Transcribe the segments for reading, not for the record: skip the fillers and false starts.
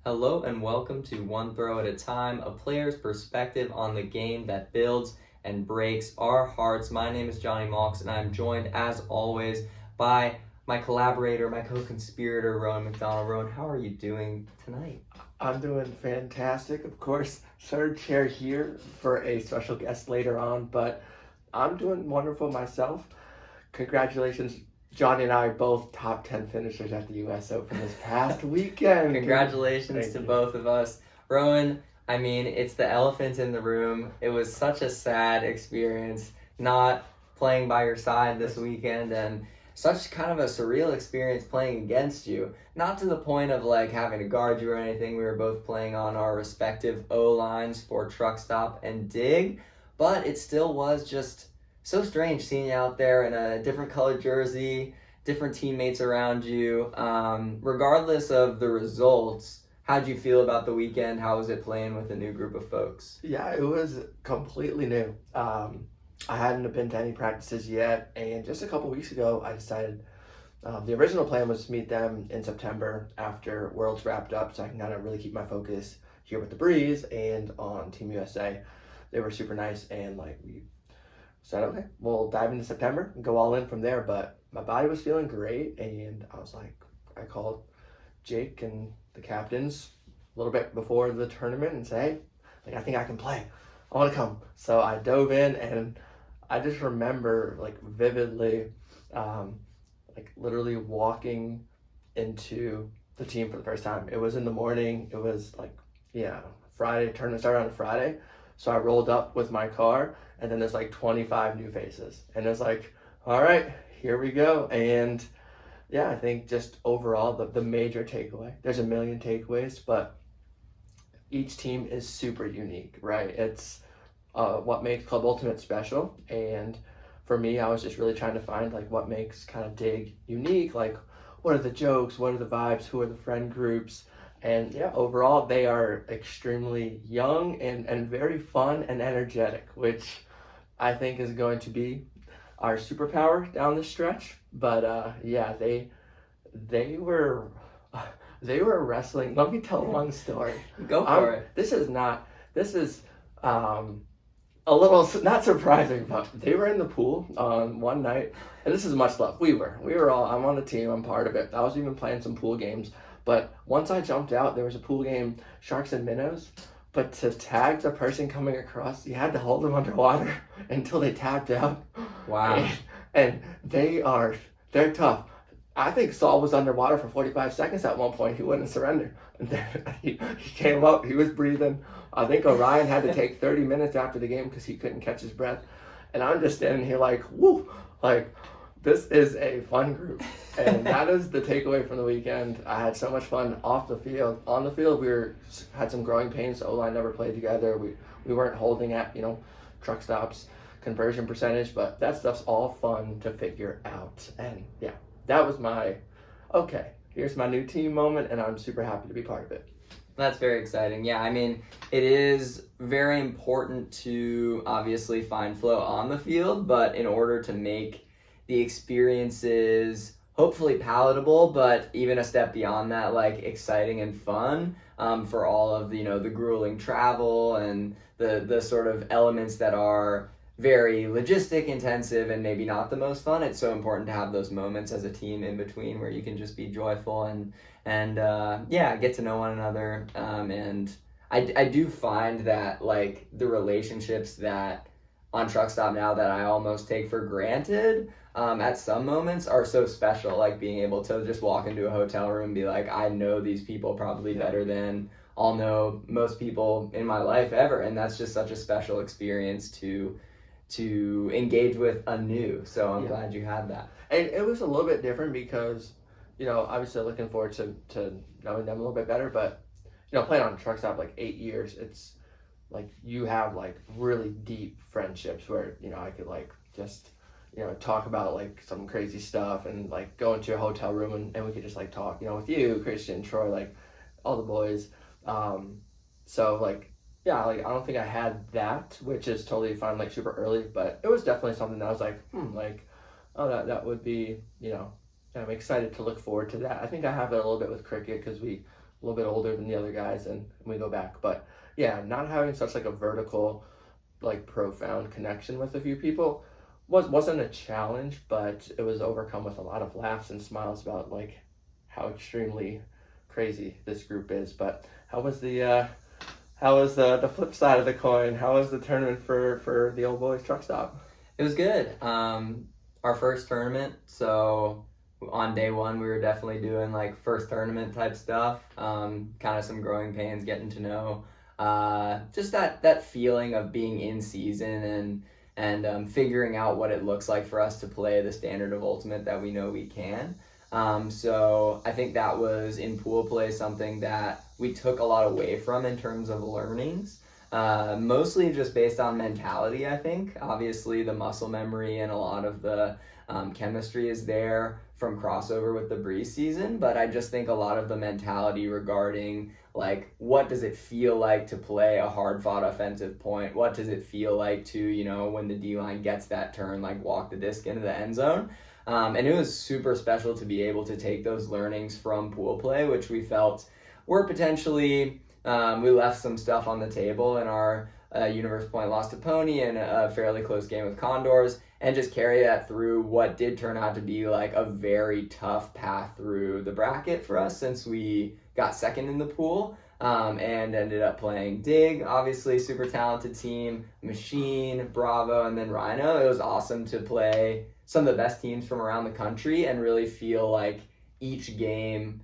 Hello and welcome to One Throw at a Time, a player's perspective on the game that builds and breaks our hearts. My name is Jonny Malks, and I'm joined, as always, by my collaborator, my co-conspirator, Rowan McDonnell. Rowan, how are you doing tonight? I'm doing fantastic. Of course, third chair here for a special guest later on, but I'm doing wonderful myself. Congratulations. Jonny and I are both top 10 finishers at the US Open this past weekend. Congratulations to both of us. Rowan, I mean, it's the elephant in the room. It was such a sad experience not playing by your side this weekend, and such kind of a surreal experience playing against you. Not to the point of like having to guard you or anything. We were both playing on our respective O-lines for truck stop and dig, but it still was just so strange seeing you out there in a different colored jersey, different teammates around you. Regardless of the results, how'd you feel about the weekend? How was it playing with a new group of folks? Yeah, it was completely new. I hadn't been to any practices yet, and just a couple weeks ago, I decided the original plan was to meet them in September after Worlds wrapped up, so I can kind of really keep my focus here with the Breeze and on Team USA. They were super nice, and we said, okay, we'll dive into September and go all in from there. But my body was feeling great, and I called Jake and the captains a little bit before the tournament and said, hey, I think I can play. I want to come. So I dove in, and I just remember vividly, literally walking into the team for the first time. It was in the morning. It was Friday. Tournament started on a Friday. So I rolled up with my car, and then there's 25 new faces. And it was all right, here we go. And yeah, I think just overall, the major takeaway, there's a million takeaways, but each team is super unique, right? It's what makes Club Ultimate special. And for me, I was just really trying to find what makes kind of Dig unique. What are the jokes? What are the vibes? Who are the friend groups? And yeah, overall, they are extremely young and very fun and energetic, which I think is going to be our superpower down the stretch. But yeah, they were wrestling. Let me tell one story. Go for it. This is a little not surprising, but they were in the pool on one night, and this is much love. We were all. I'm on the team. I'm part of it. I was even playing some pool games. But once I jumped out, there was a pool game, Sharks and Minnows. But to tag the person coming across, you had to hold them underwater until they tapped out. Wow. And they're tough. I think Saul was underwater for 45 seconds at one point. He wouldn't surrender. And then he came up. He was breathing. I think Orion had to take 30 minutes after the game because he couldn't catch his breath. And I'm just standing here woo, this is a fun group. And that is the takeaway from the weekend. I had so much fun off the field. On the field, had some growing pains. The O-line never played together. We weren't holding at, truck stops, conversion percentage, but that stuff's all fun to figure out. And yeah, that was here's my new team moment, and I'm super happy to be part of it. That's very exciting. Yeah, I mean, it is very important to obviously find flow on the field, but in order to make the experiences hopefully palatable, but even a step beyond that, exciting and fun for all of the grueling travel and the sort of elements that are very logistic intensive and maybe not the most fun. It's so important to have those moments as a team in between where you can just be joyful and get to know one another. And I do find that the relationships that on truck stop now that I almost take for granted at some moments are so special, being able to just walk into a hotel room and be I know these people probably better than I'll know most people in my life ever, and that's just such a special experience to engage with anew. So I'm glad you had that. And it was a little bit different because obviously looking forward to knowing them a little bit better, but playing on a truck stop 8 years, it's you have really deep friendships where I could just talk about some crazy stuff and go into a hotel room and we could just talk with you, Christian, Troy, all the boys. So yeah, I don't think I had that, which is totally fine, super early, but it was definitely something that I was that would be, I'm excited to look forward to that. I think I have it a little bit with cricket because we a little bit older than the other guys, and we go back. But yeah, not having such like a vertical, like profound connection with a few people wasn't a challenge, but it was overcome with a lot of laughs and smiles about like how extremely crazy this group is. But how was the flip side of the coin? How was the tournament for the old boys truck stop? It was good. Our first tournament, so on day one we were definitely doing like first tournament type stuff. Kind of some growing pains, getting to know just that feeling of being in season and figuring out what it looks like for us to play the standard of Ultimate that we know we can. So I think that was in pool play something that we took a lot away from in terms of learnings. Mostly just based on mentality, I think. Obviously, the muscle memory and a lot of the chemistry is there from crossover with the Breeze season, but I just think a lot of the mentality regarding, like, what does it feel like to play a hard-fought offensive point? What does it feel like to, you know, when the D-line gets that turn, like, walk the disc into the end zone? And it was super special to be able to take those learnings from pool play, which we felt were potentially... we left some stuff on the table in our Universe Point loss to Pony and a fairly close game with Condors, and just carry that through what did turn out to be like a very tough path through the bracket for us since we got second in the pool and ended up playing Dig, obviously super talented team, Machine, Bravo, and then Rhino. It was awesome to play some of the best teams from around the country and really feel like each game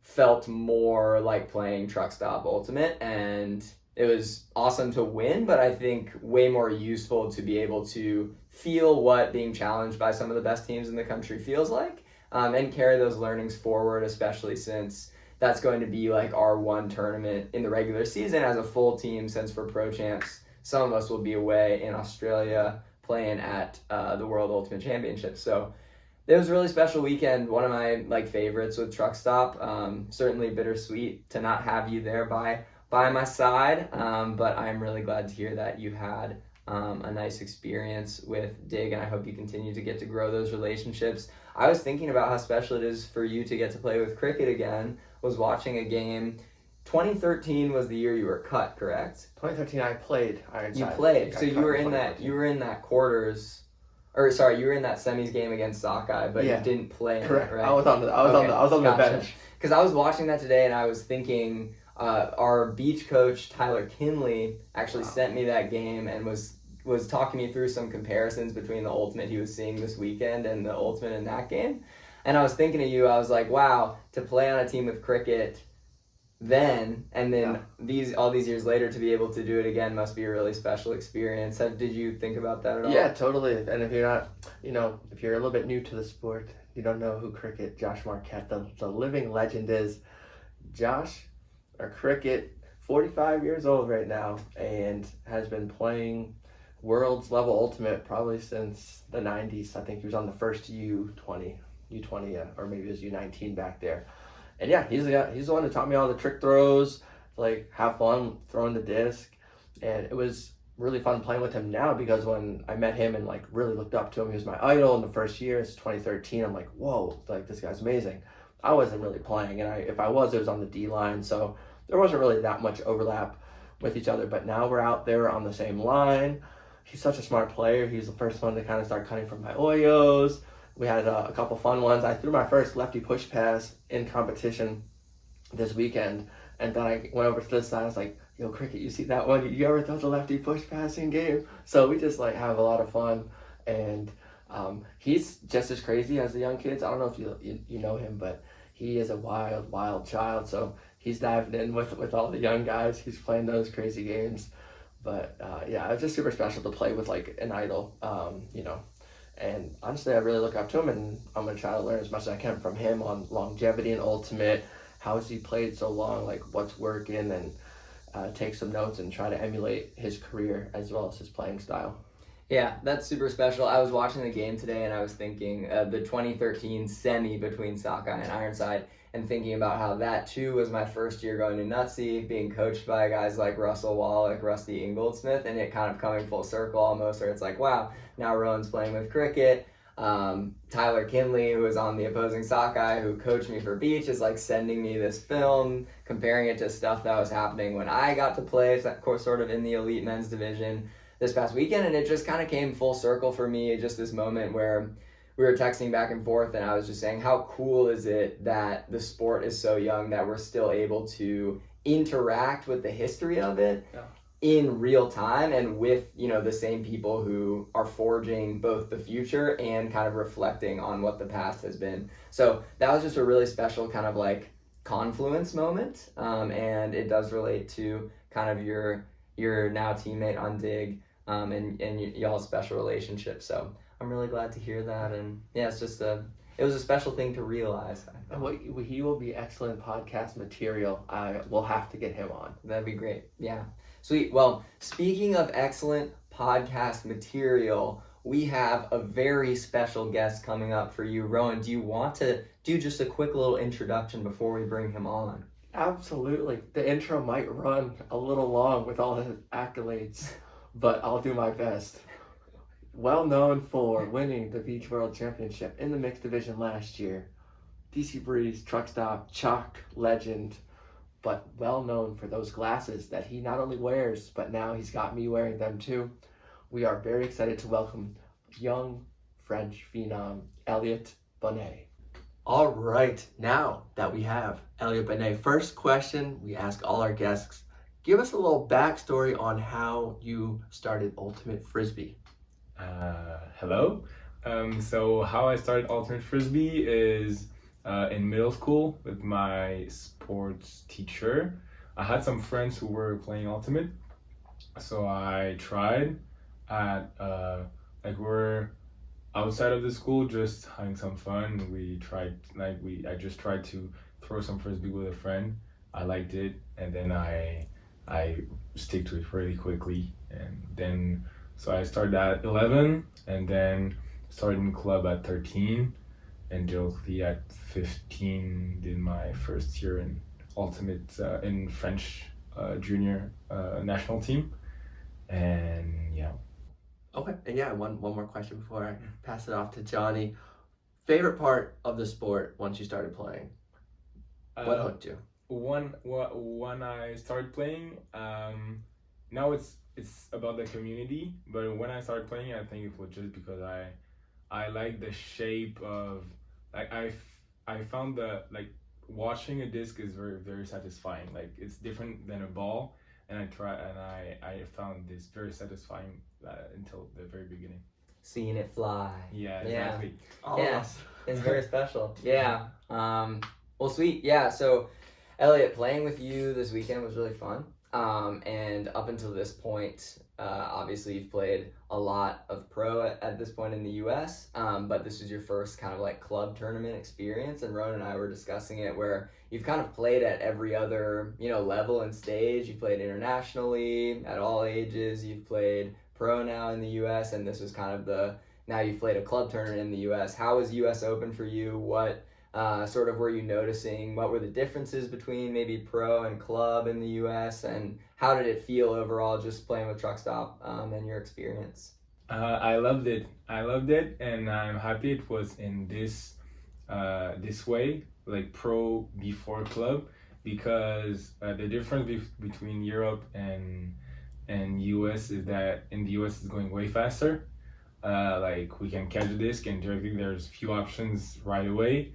felt more like playing Truck Stop Ultimate, and it was awesome to win, but I think way more useful to be able to feel what being challenged by some of the best teams in the country feels like, and carry those learnings forward, especially since that's going to be like our one tournament in the regular season as a full team, since for Pro Champs, some of us will be away in Australia playing at the World Ultimate Championship. So it was a really special weekend, one of my like favorites with Truck Stop. Certainly bittersweet to not have you there by my side, but I'm really glad to hear that you had a nice experience with Dig, and I hope you continue to get to grow those relationships. I was thinking about how special it is for you to get to play with cricket again. Was watching a game. 2013 was the year you were cut, correct? 2013 I played Ironside. You played, so you were in that quarters. Or sorry, you were in that semis game against Sockeye, but you didn't play in Correct. it, right? I was on the bench. Because I was watching that today and I was thinking our beach coach Tyler Kinley actually sent me that game and was talking me through some comparisons between the Ultimate he was seeing this weekend and the Ultimate in that game. And I was thinking of you, I was like, wow, to play on a team with cricket then, and then all these years later to be able to do it again must be a really special experience. Did you think about that at all? Yeah, totally. And if you're not, if you're a little bit new to the sport, you don't know who cricket Josh Marquette, the living legend is. Josh, our cricket, 45 years old right now, and has been playing world's level Ultimate probably since the 90s. I think he was on the first U20, or maybe it was U19 back there. And yeah, he's the one who taught me all the trick throws, like have fun throwing the disc. And it was really fun playing with him now, because when I met him and like really looked up to him, he was my idol in the first year. It's 2013. I'm like, whoa, like this guy's amazing. I wasn't really playing, and if I was, it was on the D line, so there wasn't really that much overlap with each other. But now we're out there on the same line. He's such a smart player. He's the first one to kind of start cutting from my Oyos. We had a couple fun ones. I threw my first lefty push pass in competition this weekend, and then I went over to this side. I was like, yo, Cricket, you see that one? You ever throw the lefty push pass in game? So we just like have a lot of fun, and he's just as crazy as the young kids. I don't know if you know him, but he is a wild child. So he's diving in with all the young guys. He's playing those crazy games. But yeah, it's just super special to play with like an idol, And honestly, I really look up to him, and I'm going to try to learn as much as I can from him on longevity and Ultimate. How has he played so long? Like, what's working? And take some notes and try to emulate his career as well as his playing style. Yeah, that's super special. I was watching the game today, and I was thinking the 2013 semi between Sockeye and Ironside, and thinking about how that, too, was my first year going to Nutsy, being coached by guys like Russell Wallach, Rusty Ingoldsmith, and it kind of coming full circle almost, where it's like, wow, now Rowan's playing with cricket. Tyler Kinley, who was on the opposing sockeye, who coached me for beach, is like sending me this film, comparing it to stuff that was happening when I got to play, of course, sort of in the elite men's division this past weekend. And it just kind of came full circle for me, just this moment where we were texting back and forth, and I was just saying, how cool is it that the sport is so young that we're still able to interact with the history of it in real time, and with, you know, the same people who are forging both the future and kind of reflecting on what the past has been. So that was just a really special kind of like confluence moment, and it does relate to kind of your now teammate on Dig, and y'all's special relationship. So I'm really glad to hear that, and yeah, it was a special thing to realize. And he will be excellent podcast material. I will have to get him on. That'd be great. Yeah. Sweet. Well, speaking of excellent podcast material, we have a very special guest coming up for you. Rowan, do you want to do just a quick little introduction before we bring him on? Absolutely. The intro might run a little long with all his accolades, but I'll do my best. Well known for winning the Beach World Championship in the mixed division last year. DC Breeze, truck stop, chalk legend, but well known for those glasses that he not only wears, but now he's got me wearing them too. We are very excited to welcome young French phenom, Elliot Bonnet. All right, now that we have Elliot Bonnet, first question we ask all our guests, give us a little backstory on how you started Ultimate Frisbee. Hello. So how I started Ultimate Frisbee is in middle school with my sports teacher. I had some friends who were playing Ultimate, so I tried at we're outside of the school just having some fun. I just tried to throw some Frisbee with a friend. I liked it, and then I stick to it really quickly, and then so I started at 11, and then started in club at 13, and directly at 15 did my first year in Ultimate in French junior national team, and yeah. Okay, and yeah, one more question before I pass it off to Johnny. Favorite part of the sport once you started playing? What hooked you? When I started playing, now it's about the community, but when I started playing, I think it was just because I like the shape of, like, I found that, like, watching a disc is very, very satisfying. Like, it's different than a ball, and I found this very satisfying until the very beginning. Seeing it fly. Yeah, exactly. Yeah, it's very special. Yeah. Well, sweet. Yeah, so Elliot, playing with you this weekend was really fun. And up until this point, obviously you've played a lot of pro at this point in the US, but this was your first kind of like club tournament experience, and Rowan and I were discussing it, where you've kind of played at every other, you know, level and stage. You've played internationally at all ages, you've played pro now in the US, and this was kind of now you've played a club tournament in the US. How was US Open for you? What sort of were you noticing? What were the differences between maybe pro and club in the US, and how did it feel overall just playing with Truck Stop and your experience? I loved it, and I'm happy it was in this way, like pro before club, because the difference between Europe and US is that in the US it's going way faster. Like, we can catch the disc and directly there's few options right away.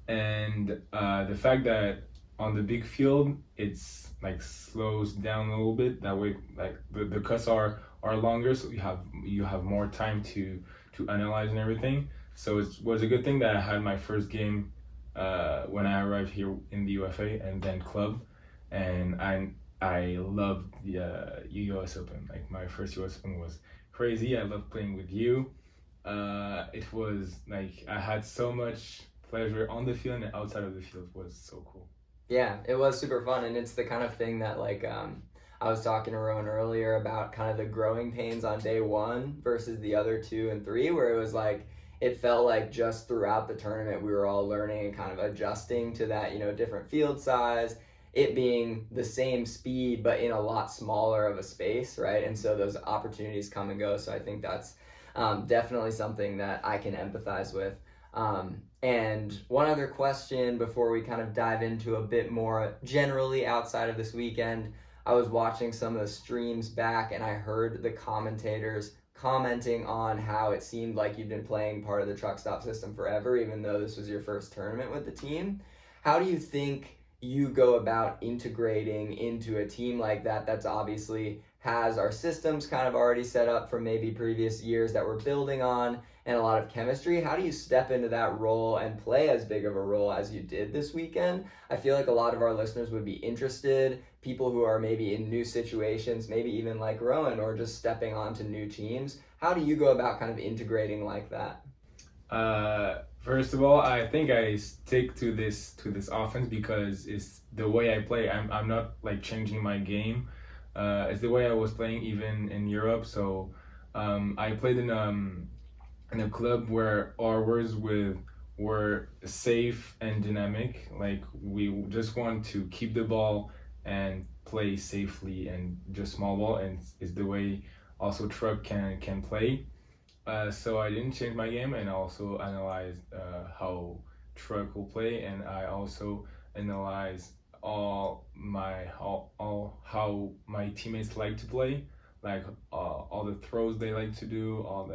And the fact that on the big field it's like slows down a little bit, that way like the cuts are longer, so you have more time to analyze and everything. So it was a good thing that I had my first game when I arrived here in the UFA, and then club, and I loved the US Open. Like, my first US Open was crazy. I loved playing with you. It was like I had so much pleasure on the field, and outside of the field was so cool. Yeah, it was super fun, and it's the kind of thing that, like, I was talking to Rowan earlier about kind of the growing pains on day one versus the other 2 and 3, where it was like, it felt like just throughout the tournament we were all learning and kind of adjusting to that, you know, different field size, it being the same speed but in a lot smaller of a space, right? And so those opportunities come and go. So I think that's Definitely something that I can empathize with. And one other question before we kind of dive into a bit more generally outside of this weekend. I was watching some of the streams back and I heard the commentators commenting on how it seemed like you've been playing part of the truck stop system forever, even though this was your first tournament with the team. How do you think you go about integrating into a team like that that's obviously has our systems kind of already set up from maybe previous years that we're building on and a lot of chemistry? How do you step into that role and play as big of a role as you did this weekend? I feel like a lot of our listeners would be interested, people who are maybe in new situations, maybe even like Rowan, or just stepping onto new teams. How do you go about kind of integrating like that? First of all, I think I stick to this offense because it's the way I play. I'm not like changing my game. It's the way I was playing even in Europe. So I played in a club where our words were safe and dynamic. Like we just want to keep the ball and play safely and just small ball, and it's the way also truck can play. So I didn't change my game, and I also analyzed how truck will play, and I also analyzed how my teammates like to play, like all the throws they like to do, all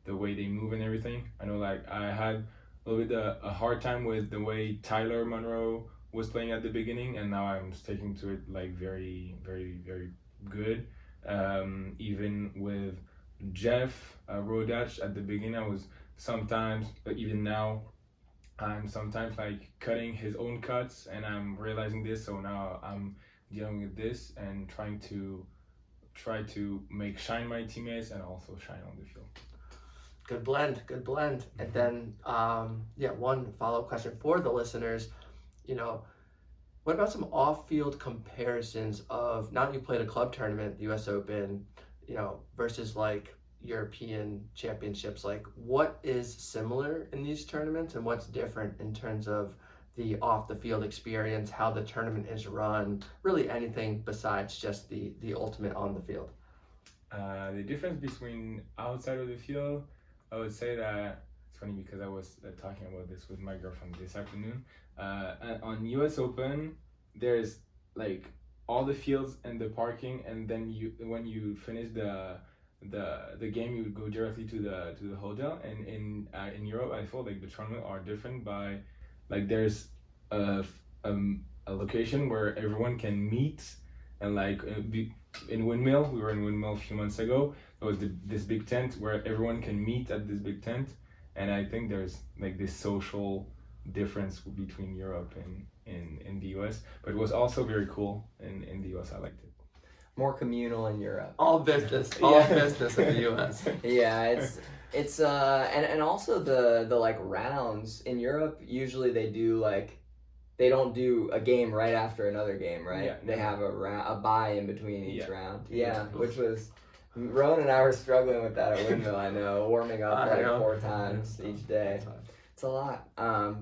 the way they move and everything. I know like I had a little bit a hard time with the way Tyler Monroe was playing at the beginning, and now I'm sticking to it like very, very, very good. Even with Jeff Rodach at the beginning, I was sometimes, even now, I'm sometimes like cutting his own cuts, and I'm realizing this. So now I'm dealing with this and try to make shine my teammates and also shine on the field. Good blend. And then, one follow-up question for the listeners. What about some off-field comparisons of, now that you played a club tournament, the US Open, versus like European championships? Like, what is similar in these tournaments and what's different in terms of the off-the-field experience, how the tournament is run, really anything besides just the ultimate on the field? The difference between outside of the field, I would say that it's funny because I was talking about this with my girlfriend this afternoon. On US Open, there's like all the fields and the parking, and then when you finish the game, you would go directly to the hotel. And in Europe, I feel like the tournament are different by like there's a location where everyone can meet, and like in Windmill, we were in Windmill a few months ago. There was this big tent where everyone can meet at this big tent, and I think there's like this social difference between Europe and in the US, but it was also very cool in the US. I liked it. More communal in Europe. All business in the US. Yeah, it's and also the like rounds in Europe. Usually they don't do a game right after another game, right? Yeah. They have a bye in between each round. Yeah, Yeah. which was Rowan and I were struggling with that at Windmill. I know, warming up like 4 times each day. It's a lot,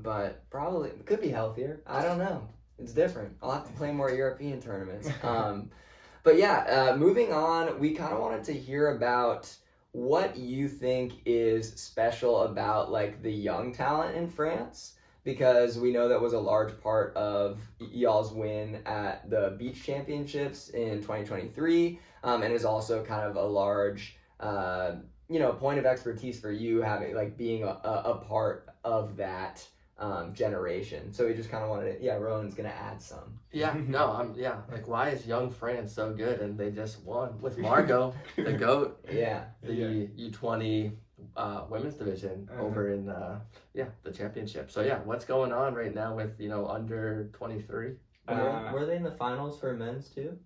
but probably it could be healthier. I don't know. It's different. I'll have to play more European tournaments. But yeah, moving on, we kind of wanted to hear about what you think is special about like the young talent in France, because we know that was a large part of y'all's win at the Beach Championships in 2023, and is also kind of a large point of expertise for you, having like being a part of that generation. So we just kind of wanted to, Rowan's gonna add some. Like, why is young France so good? And they just won with Margot, the GOAT. The U20 women's division over in the championship. So what's going on right now with under 23? Were they in the finals for men's too?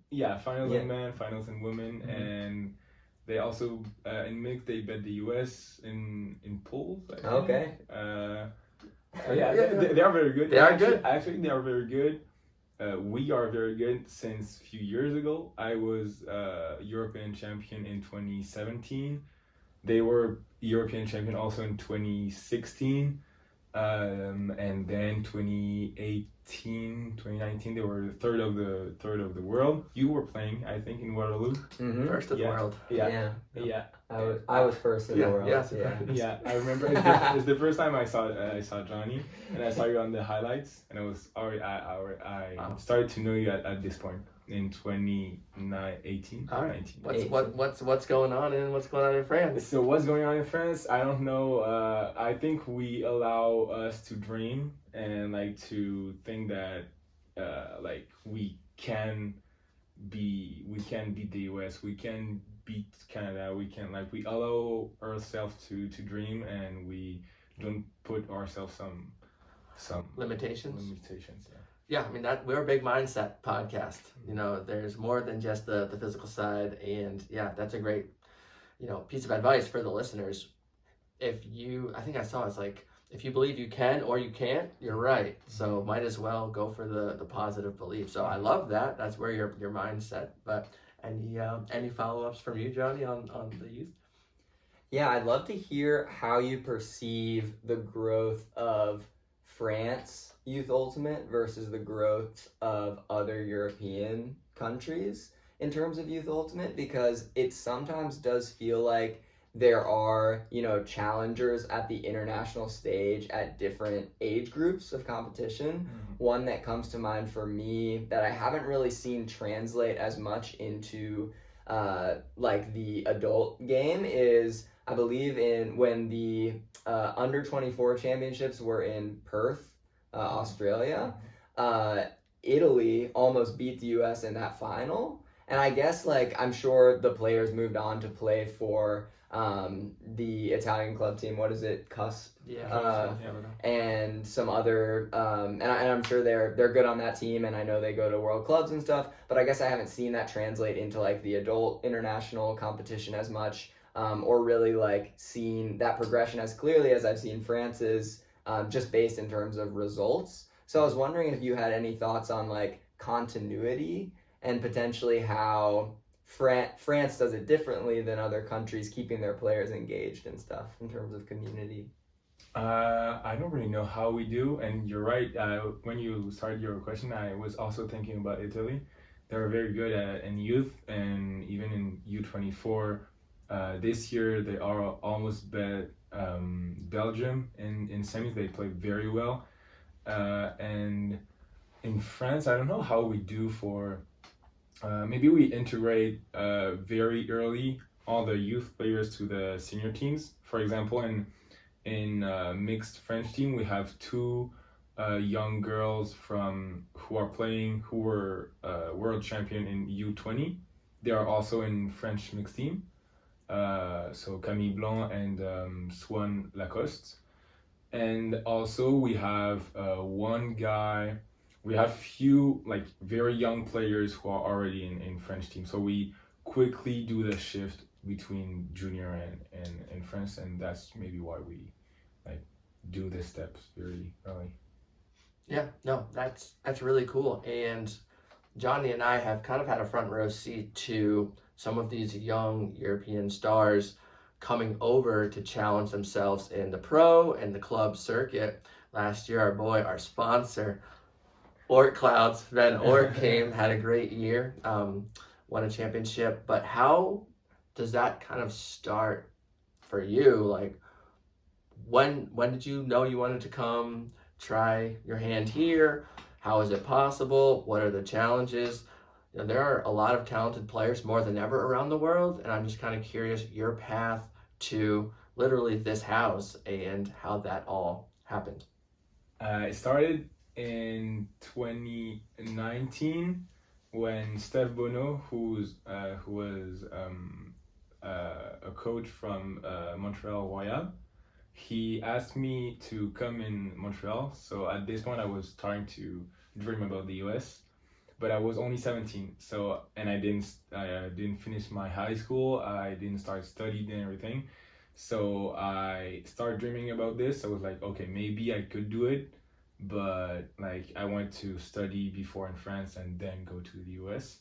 Finals in men, finals in women, and they also in mixed they bet the US in pools. Okay. They are very good. They are good. Actually, they are very good. We are very good since a few years ago. I was European champion in 2017. They were European champion also in 2016. And then 2018 2019, they were third of the world. You were playing, I think, in Waterloo. Mm-hmm. First of the world. Yeah. I was first in the world. Yeah. Yeah, I remember it's the first time I saw Jonny, and I saw you on the highlights, and I started to know you at this point in 2018. All right. 19. What's going on in France? So what's going on in France? I don't know. I think we allow us to dream and like to think that like we can beat the US, we can beat Canada, we allow ourselves to dream, and we don't put ourselves some Limitations. Yeah. Yeah, I mean that we're a big mindset podcast. You know, there's more than just the physical side, and yeah, that's a great, piece of advice for the listeners. I think I saw it's like if you believe you can or you can't, you're right. So might as well go for the positive belief. So I love that. That's where your mindset. But any follow-ups from you, Jonny, on the youth? Yeah, I'd love to hear how you perceive the growth of France Youth Ultimate versus the growth of other European countries in terms of Youth Ultimate, because it sometimes does feel like there are, challengers at the international stage at different age groups of competition. Mm-hmm. One that comes to mind for me that I haven't really seen translate as much into like the adult game is, I believe, when the under 24 championships were in Perth, Australia, Italy almost beat the US in that final. And I guess I'm sure the players moved on to play for the Italian club team. What is it? Cusp. Yeah. And some other and I'm sure they're good on that team, and I know they go to world clubs and stuff, but I guess I haven't seen that translate into the adult international competition as much, or really seen that progression as clearly as I've seen France's, just based in terms of results. So I was wondering if you had any thoughts on continuity and potentially how France does it differently than other countries, keeping their players engaged and stuff in terms of community. I don't really know how we do, and you're right. When you started your question, I was also thinking about Italy. They're very good in youth and even in U24. This year they are almost Belgium in semis. They play very well, and in France, I don't know how we do for. Maybe we integrate very early all the youth players to the senior teams. For example, in mixed French team, we have two young girls who were world champion in U20. They are also in French mixed team. So Camille Blanc and Swan Lacoste. And also we have one guy. We have few very young players who are already in French team. So we quickly do the shift between junior and France, and that's maybe why we do the steps very early. Yeah, no, that's really cool. And Jonny and I have kind of had a front row seat to some of these young European stars coming over to challenge themselves in the pro and the club circuit. Last year, our sponsor, Ort Clouds, Van Ort came, had a great year, won a championship. But how does that kind of start for you? When did you know you wanted to come try your hand here? How is it possible? What are the challenges? There are a lot of talented players, more than ever, around the world, and I'm just kind of curious your path to literally this house and how that all happened. It started in 2019 when Steph Bonneau, who was a coach from Montreal Royal, he asked me to come in Montreal. So at this point I was starting to dream about the US, but I was only 17. So, and I didn't finish my high school. I didn't start studying and everything. So I started dreaming about this. I was like, okay, maybe I could do it. But I went to study before in France and then go to the US.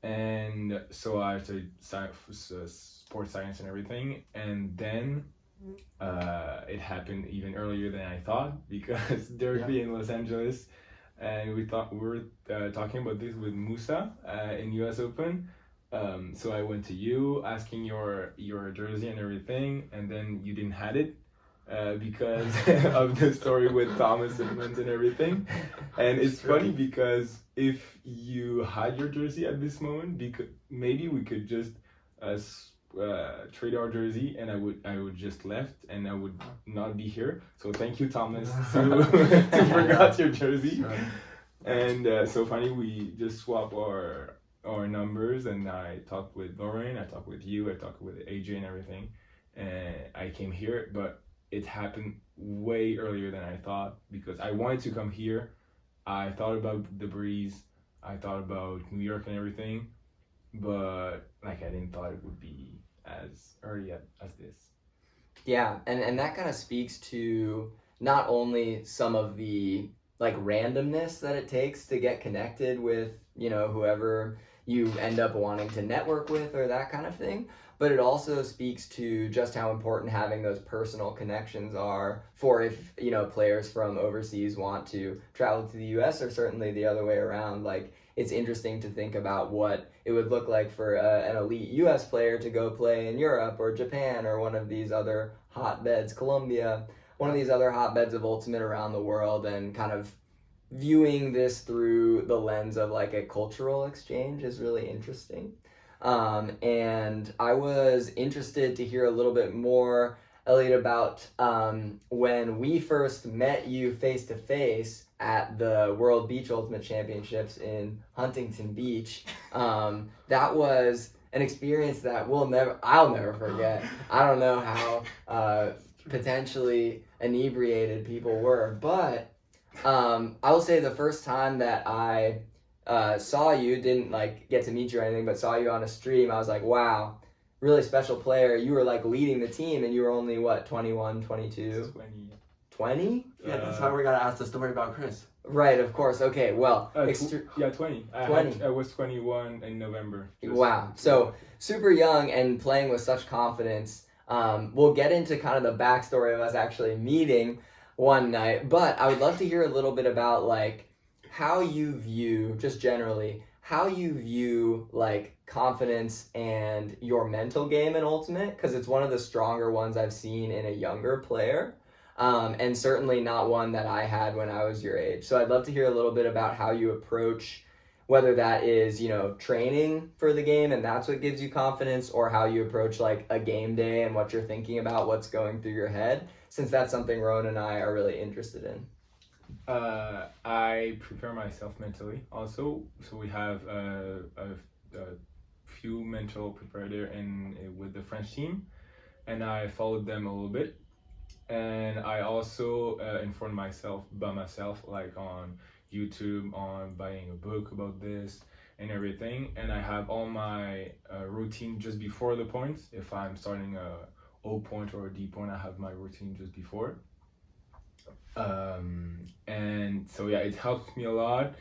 And so I studied sports science and everything. And then it happened even earlier than I thought, because directly in Los Angeles, and we were talking about this with Musa in US Open. So I went to you asking your jersey and everything, and then you didn't had it because of the story with Thomas Edmonds and everything. And it's funny because if you had your jersey at this moment, because maybe we could just trade our jersey, and I would just left, and I would not be here. So thank you, Thomas, to forgot your jersey. Sure. And so funny, we just swap our numbers, and I talked with Lauren, I talked with you, I talked with AJ and everything, and I came here, but it happened way earlier than I thought because I wanted to come here. I thought about the breeze, I thought about New York and everything, but like I didn't thought it would be as early as this. Yeah, and that kind of speaks to not only some of the like randomness that it takes to get connected with, you know, whoever you end up wanting to network with or that kind of thing, but it also speaks to just how important having those personal connections are for if, you know, players from overseas want to travel to the US or certainly the other way around. Like, it's interesting to think about what it would look like for an elite US player to go play in Europe or Japan or one of these other hotbeds, Colombia, one of these other hotbeds of Ultimate around the world, and kind of viewing this through the lens of like a cultural exchange is really interesting. And I was interested to hear a little bit more, Elliot, about when we first met you face to face at the World Beach Ultimate Championships in Huntington Beach. That was an experience that I'll never forget. I don't know how potentially inebriated people were, but I will say the first time that I saw you, didn't like get to meet you or anything, but saw you on a stream, I was like, wow, really special player. You were like leading the team, and you were only what, 21, 22? 20? Yeah, that's why we gotta ask the story about Chris. Right, of course. Okay, well, 20. I was 21 in November. Wow. So super young and playing with such confidence. We'll get into kind of the backstory of us actually meeting one night, but I would love to hear a little bit about like how you view, just generally, how you view like confidence and your mental game in Ultimate, because it's one of the stronger ones I've seen in a younger player. And certainly not one that I had when I was your age. So I'd love to hear a little bit about how you approach, whether that is, you know, training for the game and that's what gives you confidence, or how you approach like a game day and what you're thinking about, what's going through your head, since that's something Rowan and I are really interested in. I prepare myself mentally also. So we have a few mental preparators with the French team, and I followed them a little bit. And I also informed myself by myself, like on YouTube, on buying a book about this and everything. And I have all my routine just before the points. If I'm starting a O point or a D point, I have my routine just before. And so yeah, it helps me a lot.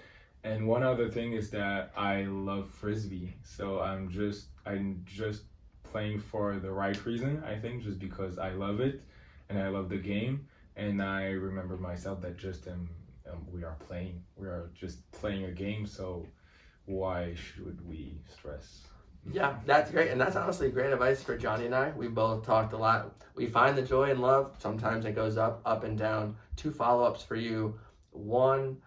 And one other thing is that I love Frisbee. So I'm just playing for the right reason, I think, just because I love it. And I love the game, and I remember myself that just we are just playing a game, so why should we stress? Yeah, that's great, and that's honestly great advice for Jonny and I. We both talked a lot. We find the joy in love. Sometimes it goes up and down. 2 follow-ups for you. One,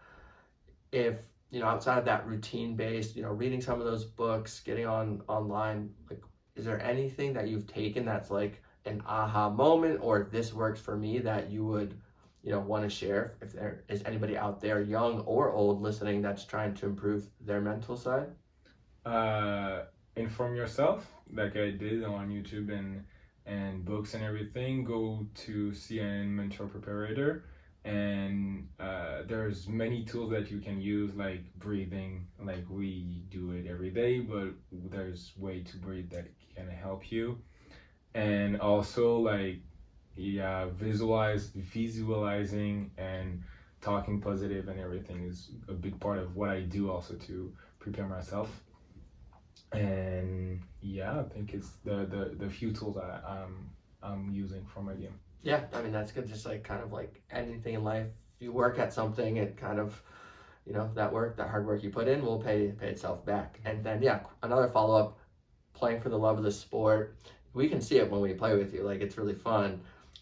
if, you know, outside of that routine-based, you know, reading some of those books, getting online, like, is there anything that you've taken that's like an aha moment, or this works for me, that you would, you know, want to share if there is anybody out there, young or old, listening that's trying to improve their mental side? Inform yourself, like I did on YouTube and books and everything. Go to CNN Mentor Preparator, and there's many tools that you can use, like breathing, like we do it every day, but there's way to breathe that can help you. And also, like, yeah, visualizing and talking positive and everything is a big part of what I do also to prepare myself. And yeah, I think it's the few tools I'm using for my game. Yeah, I mean, that's good. Just like kind of like anything in life, you work at something, it kind of, that hard work you put in will pay itself back. And then, yeah, another follow-up, playing for the love of the sport. We can see it when we play with you. Like, it's really fun.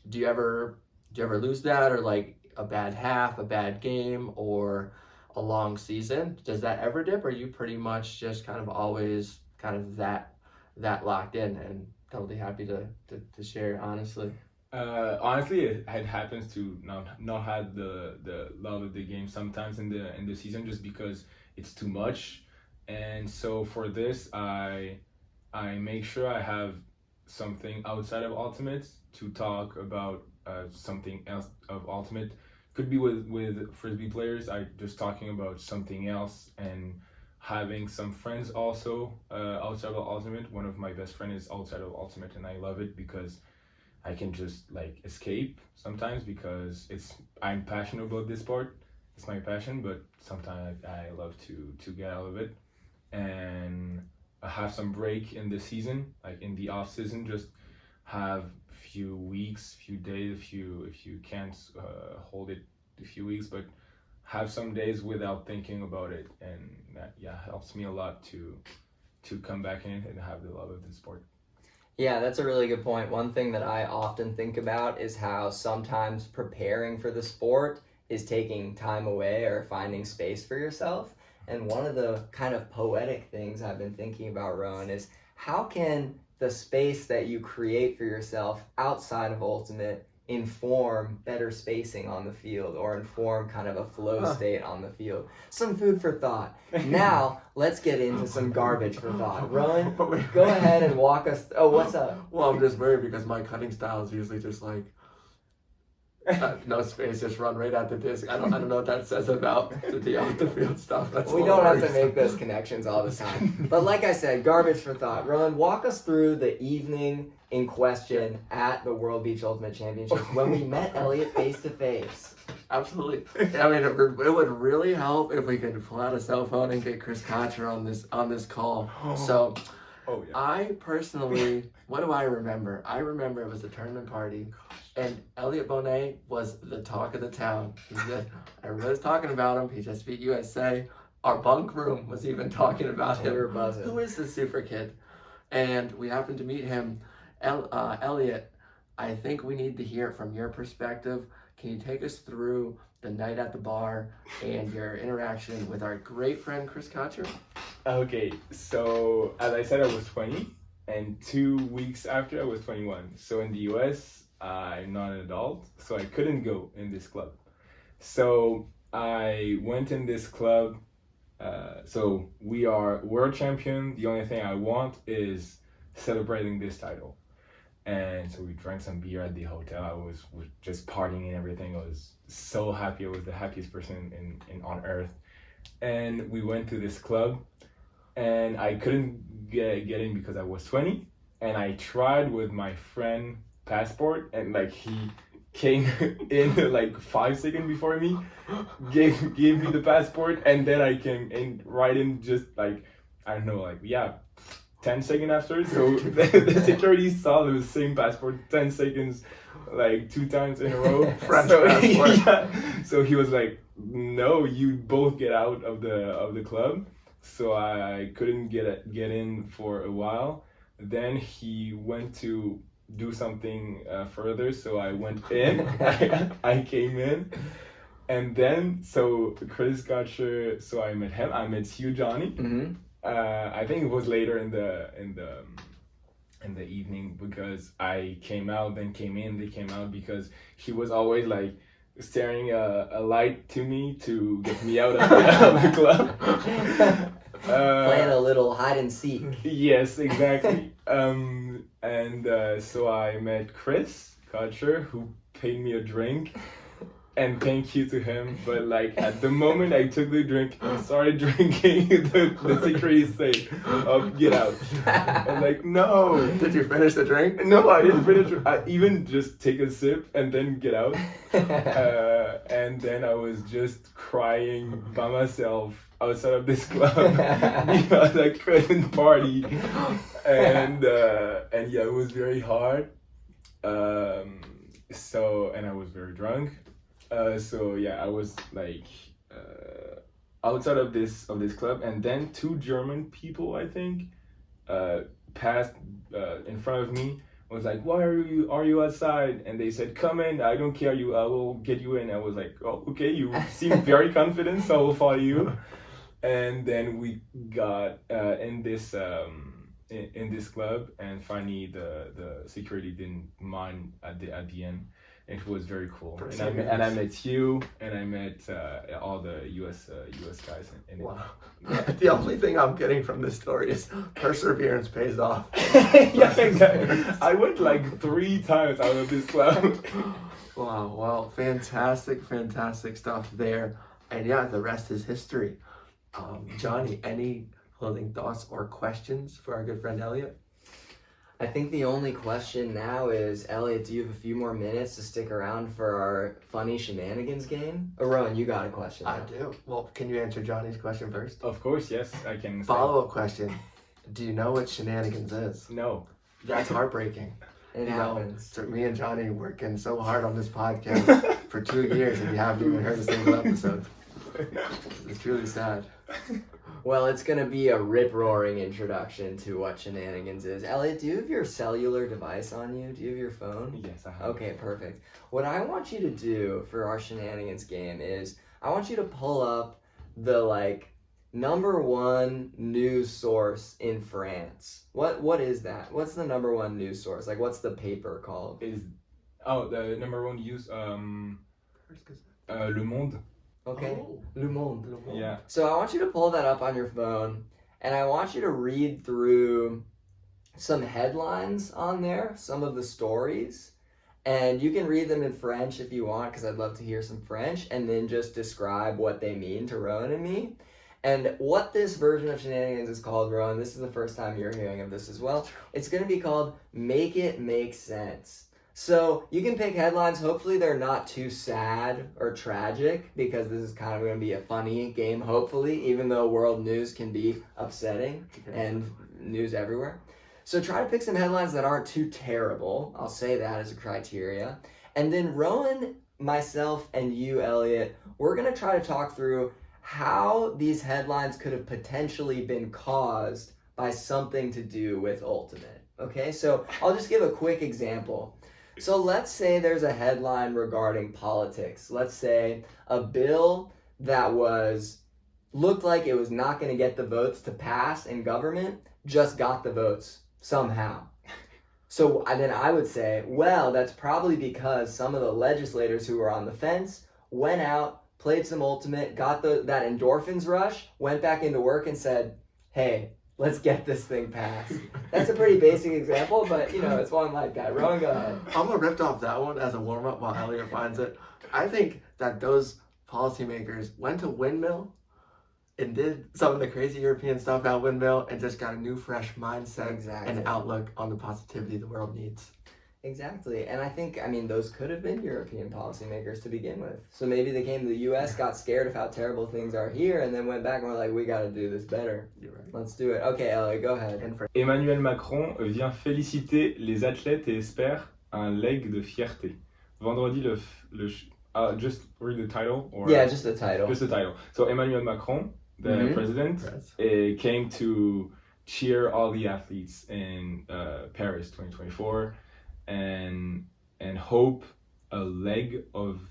Do you ever lose that, or like a bad half, a bad game, or a long season? Does that ever dip, or are you pretty much just kind of always kind of that locked in and totally happy to share, honestly? Honestly, it happens to not have the love of the game sometimes in the season, just because it's too much. And so for this, I make sure I have something outside of Ultimate to talk about, something else of Ultimate. Could be with Frisbee players. I just talking about something else, and having some friends also outside of Ultimate. One of my best friends is outside of Ultimate, and I love it because I can just like escape sometimes, because I'm passionate about this sport. It's my passion, but sometimes I love to get out of it and have some break in the season, like in the off season. Just have few weeks, few days, if you can't hold it a few weeks, but have some days without thinking about it, and that helps me a lot to come back in and have the love of the sport. Yeah, that's a really good point. One thing that I often think about is how sometimes preparing for the sport is taking time away or finding space for yourself. And one of the kind of poetic things I've been thinking about, Rowan, is how can the space that you create for yourself outside of Ultimate inform better spacing on the field, or inform kind of a flow state on the field? Some food for thought. Now, let's get into some garbage for thought. Rowan, go ahead and walk us. Oh, what's up? Well, I'm just worried because my cutting style is usually just like no space, just run right at the disc. I don't know what that says about the off the field stuff. We don't have to make those connections all the time. But like I said, garbage for thought. Rowan, walk us through the evening in question at the World Beach Ultimate Championships when we met Elliot face to face. Absolutely. I mean, it would really help if we could pull out a cell phone and get Chris Kocher on this call. So, I personally, what do I remember? I remember it was a tournament party, and Elliot Bonnet was the talk of the town. Everybody's talking about him. He just beat USA. Our bunk room was even talking about him. We were buzzing. Who is this super kid? And we happened to meet him. Elliot, I think we need to hear it from your perspective. Can you take us through the night at the bar and your interaction with our great friend Chris Kocher? Okay, so as I said, I was 20, and 2 weeks after I was 21. So in the US, I'm not an adult, so I couldn't go in this club. So I went in this club. So we are world champion. The only thing I want is celebrating this title. And so we drank some beer at the hotel. I was just partying and everything. I was so happy. I was the happiest person on earth. And we went to this club, and I couldn't get in because I was 20. And I tried with my friend passport, and like he came in like 5 seconds before me, gave me the passport, and then I came in right in just like, I don't know, like 10 seconds after. So the security saw the same passport 10 seconds, like 2 times in a row. French passport. So he was like, no, you both get out of the club. So I couldn't get in for a while. Then he went to do something further, so I went in. I came in, and then so Chris Kocher. So I met him. I met you, Jonny. Mm-hmm. I think it was later in the evening, because I came out, then came in, they came out, because he was always like staring a light to me to get me out of the club. Playing a little hide and seek. Yes, exactly. So I met Chris Kocher, who paid me a drink, and thank you to him. But like at the moment I took the drink and started drinking, the security said, "Oh, get out." I'm like, no. Did you finish the drink? No, I didn't finish. I even just take a sip and then get out. And then I was just crying by myself outside of this club because I couldn't party, and it was very hard. And I was very drunk. I was like outside of this club, and then two German people, I think, passed in front of me. Was like, why are you outside? And they said, come in, I don't care, I will get you in. I was like, oh, okay, you seem very confident, so I will follow you. And then we got in this club, and finally the security didn't mind at the end. It was very cool. And I met you, and I met all the US guys. Wow. The only thing I'm getting from this story is perseverance pays off. Yeah, exactly. I went like 3 times out of this club. Wow. Well, fantastic stuff there. And yeah, the rest is history. Jonny, any closing thoughts or questions for our good friend Elliot? I think the only question now is, Elliot, do you have a few more minutes to stick around for our funny Shenanigans game? Oh, Rowan, you got a question. I do. Well, can you answer Johnny's question first? Of course, yes, I can. Follow-up question. Do you know what Shenanigans is? No. That's heartbrearking. It happens. So me and Jonny working so hard on this podcast for 2 years, and we haven't even heard a single episode. It's truly sad. Well, it's going to be a rip-roaring introduction to what Shenanigans is. Elliot, do you have your cellular device on you? Do you have your phone? Yes, I have. Okay, perfect. What I want you to do for our Shenanigans game is I want you to pull up the, number one news source in France. What is that? What's the number one news source? What's the paper called? The number one news, Le Monde. Okay. Oh. Le Monde. Yeah. So I want you to pull that up on your phone, and I want you to read through some headlines on there, some of the stories, and you can read them in French if you want, because I'd love to hear some French, and then just describe what they mean to Rowan and me. And what this version of Shenanigans is called, Rowan, this is the first time you're hearing of this as well, it's going to be called Make It Make Sense. So you can pick headlines. Hopefully they're not too sad or tragic, because this is kind of going to be a funny game, hopefully, even though world news can be upsetting and news everywhere. So try to pick some headlines that aren't too terrible. I'll say that as a criteria. And then Rowan, myself, and you, Elliot, we're going to try to talk through how these headlines could have potentially been caused by something to do with Ultimate. Okay, so I'll just give a quick example. So let's say there's a headline regarding politics. Let's say a bill that looked like it was not going to get the votes to pass in government just got the votes somehow. So then I would say, well, that's probably because some of the legislators who were on the fence went out, played some Ultimate, got that endorphins rush, went back into work and said, hey, let's get this thing passed. That's a pretty basic example, but it's one like that. Rowan, go ahead. I'm gonna rip off that one as a warm-up while Elliot finds it. I think that those policymakers went to Windmill and did some of the crazy European stuff at Windmill and just got a new, fresh mindset and outlook on the positivity the world needs. Exactly. And I think, those could have been European policymakers to begin with. So maybe they came to the U.S., got scared of how terrible things are here, and then went back and were like, we got to do this better. You're right. Let's do it. Okay, Elliot, go ahead. Emmanuel Macron vient féliciter les athlètes et espère un leg de fierté. Vendredi, just read the title? Or yeah, just the title. Just the title. So Emmanuel Macron, the president, came to cheer all the athletes in Paris 2024 and hope a leg of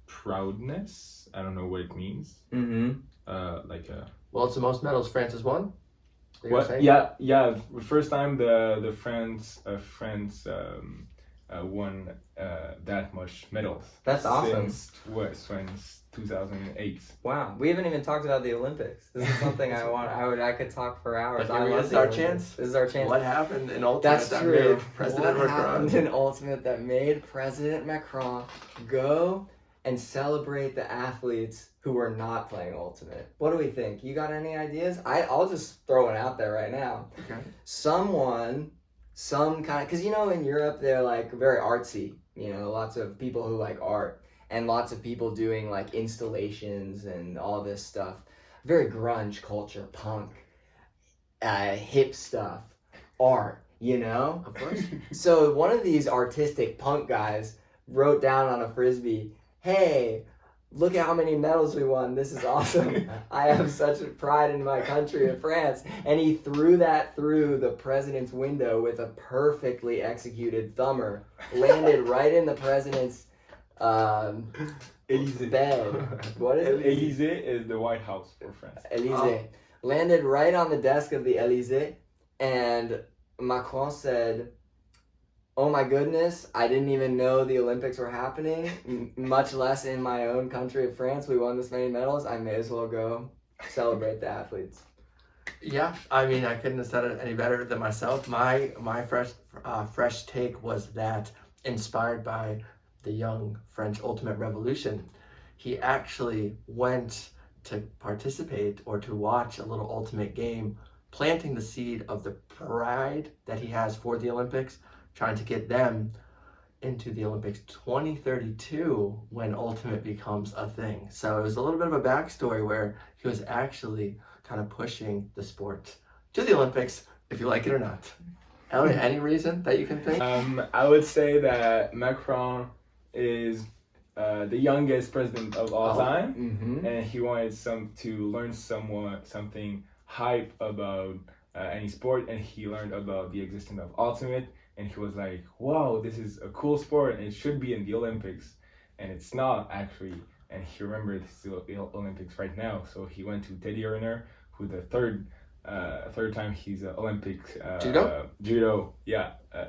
proudness. I don't know what it means. Well, it's the most medals France has won. What? Yeah. First time the France won that much medals. That's awesome. Since 2008. Wow, we haven't even talked about the Olympics. This is something I could talk for hours. This is our chance. This is our chance. What happened in Ultimate That's that true. made President Macron? Happened in Ultimate that made President Macron go and celebrate the athletes who were not playing Ultimate? What do we think? You got any ideas? I'll just throw it out there right now. Okay. Some kind of, because in Europe they're very artsy. Lots of people who like art. And lots of people doing installations and all this stuff. Very grunge culture, punk, hip stuff, art, Of course. So one of these artistic punk guys wrote down on a Frisbee, hey, look at how many medals we won. This is awesome. I have such pride in my country of France. And he threw that through the president's window with a perfectly executed thumber. Landed right in the president's Élysée. bed. What is it? Élysée is the White House for France. Élysée. Landed right on the desk of the Élysée. And Macron said, "Oh my goodness, I didn't even know the Olympics were happening, much less in my own country of France. We won this many medals. I may as well go celebrate the athletes." Yeah, I mean, I couldn't have said it any better than myself. My fresh take was that, inspired by the young French Ultimate Revolution, he actually went to participate or to watch a little ultimate game, planting the seed of the pride that he has for the Olympics, trying to get them into the Olympics 2032 when ultimate becomes a thing. So it was a little bit of a backstory where he was actually kind of pushing the sport to the Olympics, if you like it or not. Elliot, any reason that you can think? I would say that Macron is the youngest president of all time, and he wanted to learn something hype about any sport, and he learned about the existence of ultimate, and he was like, wow, this is a cool sport and it should be in the Olympics, and it's not actually, and he remembered it's the Olympics right now. So he went to Teddy Riner, who the third time he's an Olympic judo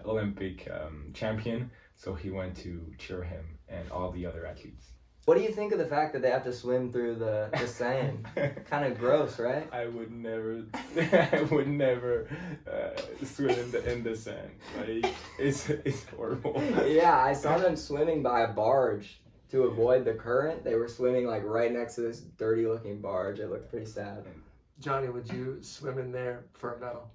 Olympic champion, so he went to cheer him and all the other athletes. What do you think of the fact that they have to swim through the Seine? Kind of gross, right? I would never swim in the sand. Like it's horrible. Yeah, I saw them swimming by a barge to avoid the current. They were swimming like right next to this dirty looking barge. It looked pretty sad. Johnny, would you swim in there for a medal?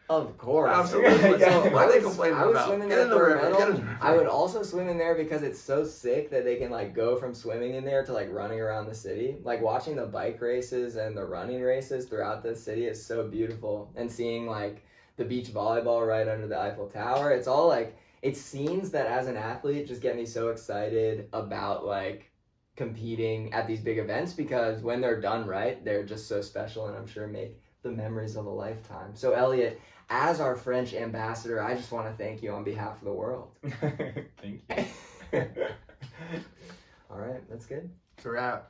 Of course. Absolutely. So, what are they complaining I would about? swim in Get there in the for a river, medal. get in the river. I would also swim in there because it's so sick that they can like go from swimming in there to like running around the city. Like watching the bike races and the running races throughout the city is so beautiful. And seeing like the beach volleyball right under the Eiffel Tower. It's all like, it's scenes that as an athlete just get me so excited about like competing at these big events, because when they're done right, they're just so special and I'm sure make the memories of a lifetime. So Elliot, as our French ambassador, I just want to thank you on behalf of the world. Thank you. All right, that's good. It's a wrap.